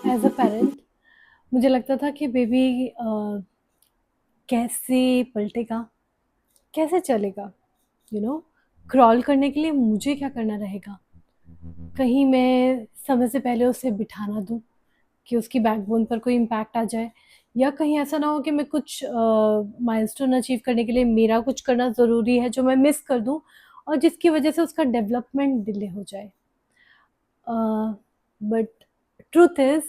As a parent मुझे लगता था कि बेबी कैसे पलटेगा, कैसे चलेगा, यू नो क्रॉल करने के लिए मुझे क्या करना रहेगा। कहीं मैं समय से पहले उसे बिठा ना दूं कि उसकी बैकबोन पर कोई इम्पैक्ट आ जाए, या कहीं ऐसा ना हो कि मैं कुछ माइलस्टोन अचीव करने के लिए मेरा कुछ करना ज़रूरी है जो मैं मिस कर दूं और जिसकी वजह से उसका डेवलपमेंट डिले हो जाए। बट ट्रूथ इज़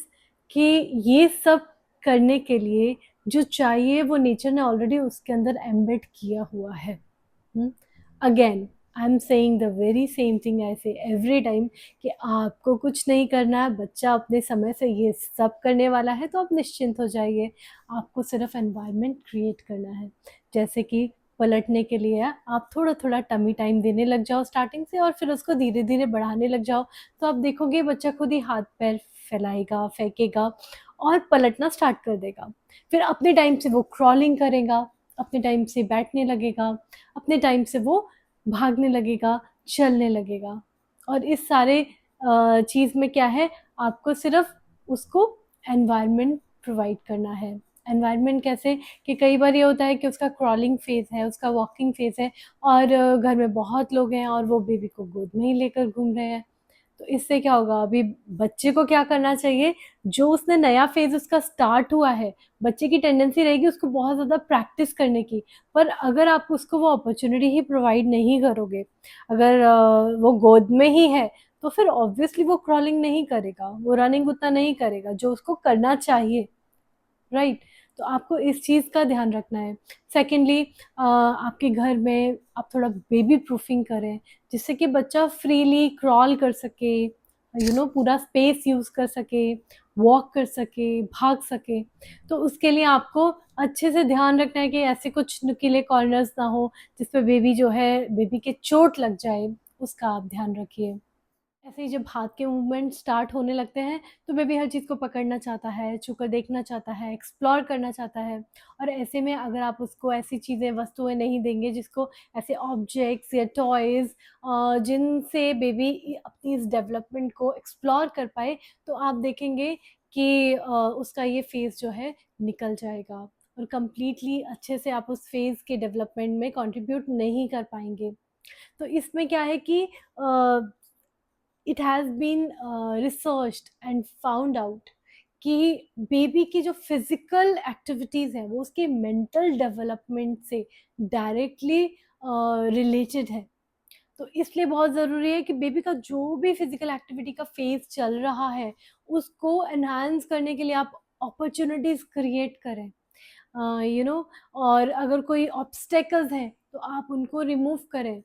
कि ये सब करने के लिए जो चाहिए वो नेचर ने ऑलरेडी उसके अंदर एम्बेड किया हुआ है। Again I am saying the very same thing I से एवरी टाइम कि आपको कुछ नहीं करना है, बच्चा अपने समय से ये सब करने वाला है, तो आप निश्चिंत हो जाइए। आपको सिर्फ एनवायरनमेंट क्रिएट करना है। जैसे कि पलटने के लिए आप थोड़ा थोड़ा टमी टाइम देने लग जाओ स्टार्टिंग से, और फिर उसको धीरे धीरे बढ़ाने लग जाओ, तो आप देखोगे बच्चा खुद ही हाथ पैर फैलाएगा, फेंकेगा और पलटना स्टार्ट कर देगा। फिर अपने टाइम से वो क्रॉलिंग करेगा, अपने टाइम से बैठने लगेगा, अपने टाइम से वो भागने लगेगा, चलने लगेगा। और इस सारे चीज़ में क्या है, आपको सिर्फ उसको एनवायरनमेंट प्रोवाइड करना है। एनवायरनमेंट कैसे, कि कई बार ये होता है कि उसका क्रॉलिंग फेज़ है, उसका वॉकिंग फेज़ है, और घर में बहुत लोग हैं और वो बेबी को गोद में ही लेकर घूम रहे हैं। तो इससे क्या होगा, अभी बच्चे को क्या करना चाहिए, जो उसने नया फेज़ उसका स्टार्ट हुआ है, बच्चे की टेंडेंसी रहेगी उसको बहुत ज़्यादा प्रैक्टिस करने की। पर अगर आप उसको वो अपॉर्चुनिटी ही प्रोवाइड नहीं करोगे, अगर वो गोद में ही है, तो फिर ऑब्वियसली वो क्रॉलिंग नहीं करेगा, वो रनिंग उतना नहीं करेगा जो उसको करना चाहिए, राइट। तो आपको इस चीज़ का ध्यान रखना है। सेकेंडली, आपके घर में आप थोड़ा बेबी प्रूफिंग करें, जिससे कि बच्चा फ्रीली क्रॉल कर सके, पूरा स्पेस यूज़ कर सके, वॉक कर सके, भाग सके। तो उसके लिए आपको अच्छे से ध्यान रखना है कि ऐसे कुछ नुकीले कॉर्नर्स ना हो जिसपे बेबी जो है, बेबी के चोट लग जाए, उसका आप ध्यान रखिए। ऐसे ही जब हाथ के मूवमेंट स्टार्ट होने लगते हैं, तो बेबी हर चीज़ को पकड़ना चाहता है, छूकर देखना चाहता है, एक्सप्लोर करना चाहता है। और ऐसे में अगर आप उसको ऐसी चीज़ें, वस्तुएं नहीं देंगे जिसको, ऐसे ऑब्जेक्ट्स या टॉयज़ जिनसे बेबी अपनी इस डेवलपमेंट को एक्सप्लोर कर पाए, तो आप देखेंगे कि उसका ये फेज़ जो है निकल जाएगा, और कंप्लीटली अच्छे से आप उस फेज़ के डेवलपमेंट में कंट्रीब्यूट नहीं कर पाएंगे। तो इसमें क्या है कि it has been researched and found out कि बेबी की जो फिजिकल एक्टिविटीज़ हैं वो उसके मेंटल डेवलपमेंट से डायरेक्टली रिलेटेड है। तो इसलिए बहुत ज़रूरी है कि बेबी का जो भी फिजिकल एक्टिविटी का फेज चल रहा है, उसको एनहांस करने के लिए आप अपॉर्चुनिटीज़ क्रिएट करें, और अगर कोई ऑब्स्टेकल्स हैं तो आप उनको रिमूव करें।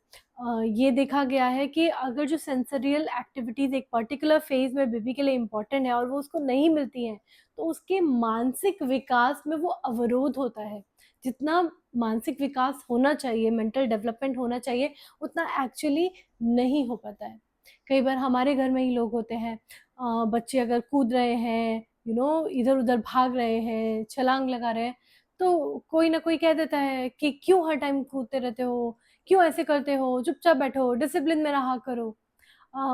ये देखा गया है कि अगर जो सेंसरियल एक्टिविटीज़ एक पर्टिकुलर फेज में बेबी के लिए इम्पॉर्टेंट है और वो उसको नहीं मिलती हैं, तो उसके मानसिक विकास में वो अवरोध होता है। जितना मानसिक विकास होना चाहिए, मेंटल डेवलपमेंट होना चाहिए, उतना एक्चुअली नहीं हो पाता है। कई बार हमारे घर में ही लोग होते हैं, बच्चे अगर कूद रहे हैं, इधर उधर भाग रहे हैं, छलांग लगा रहे हैं, तो कोई ना कोई कह देता है कि क्यों हर टाइम कूदते रहते हो, क्यों ऐसे करते हो, चुपचाप बैठो, डिसिप्लिन में रहा करो।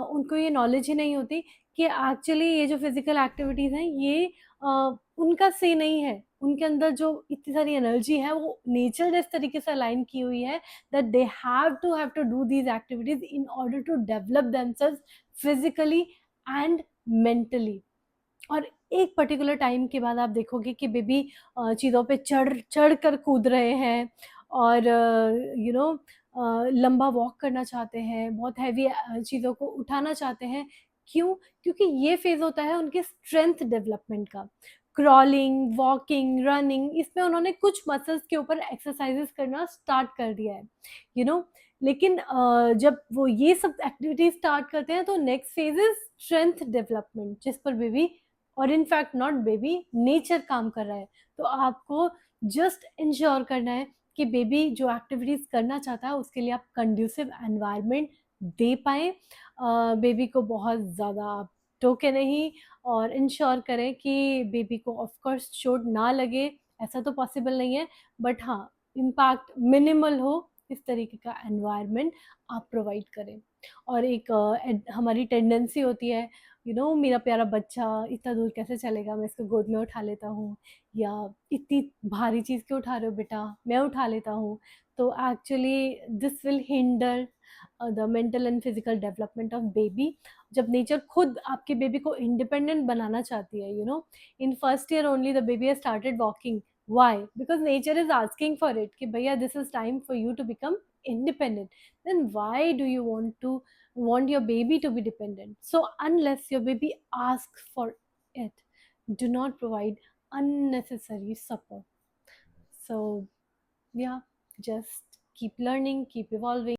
उनको ये नॉलेज ही नहीं होती कि एक्चुअली ये जो फिजिकल एक्टिविटीज़ हैं, ये उनका से नहीं है। उनके अंदर जो इतनी सारी एनर्जी है वो नेचर इस तरीके से अलाइन की हुई है that they have to do these activities in order to develop themselves physically and mentally. और एक पर्टिकुलर टाइम के बाद आप देखोगे कि बेबी चीज़ों पे चढ़ चढ़ कर कूद रहे हैं, और लंबा वॉक करना चाहते हैं, बहुत हैवी चीज़ों को उठाना चाहते हैं। क्यों? क्योंकि ये फेज़ होता है उनके स्ट्रेंथ डेवलपमेंट का। क्रॉलिंग, वॉकिंग, रनिंग, इसमें उन्होंने कुछ मसल्स के ऊपर एक्सरसाइज़ेस करना स्टार्ट कर दिया है, यू नो लेकिन जब वो ये सब एक्टिविटीज़ स्टार्ट करते हैं, तो next phase is strength development, जिस पर बेबी, और इनफैक्ट नॉट बेबी, नेचर काम कर रहा है। तो आपको जस्ट इंश्योर करना है कि बेबी जो एक्टिविटीज़ करना चाहता है उसके लिए आप कंड्यूसिव एनवायरनमेंट दे पाएँ। बेबी को बहुत ज़्यादा आप टोके नहीं, और इंश्योर करें कि बेबी को ऑफ कोर्स चोट ना लगे, ऐसा तो पॉसिबल नहीं है, बट हाँ, इम्पैक्ट मिनिमल हो, इस तरीके का एनवायरनमेंट आप प्रोवाइड करें। और एक हमारी टेंडेंसी होती है, मेरा प्यारा बच्चा इतना दूर कैसे चलेगा, मैं इसको गोद में उठा लेता हूँ, या इतनी भारी चीज़ क्यों उठा रहे हो बेटा, मैं उठा लेता हूँ। तो actually this will hinder the mental and physical development of baby. जब नेचर खुद आपके बेबी को इंडिपेंडेंट बनाना चाहती है, in first year only the baby has started walking. Why? Because nature is asking for it कि भैया this is time for you to become independent. Then why do you want your baby to be dependent? So unless your baby asks for it, do not provide unnecessary support. So yeah, just keep learning, keep evolving.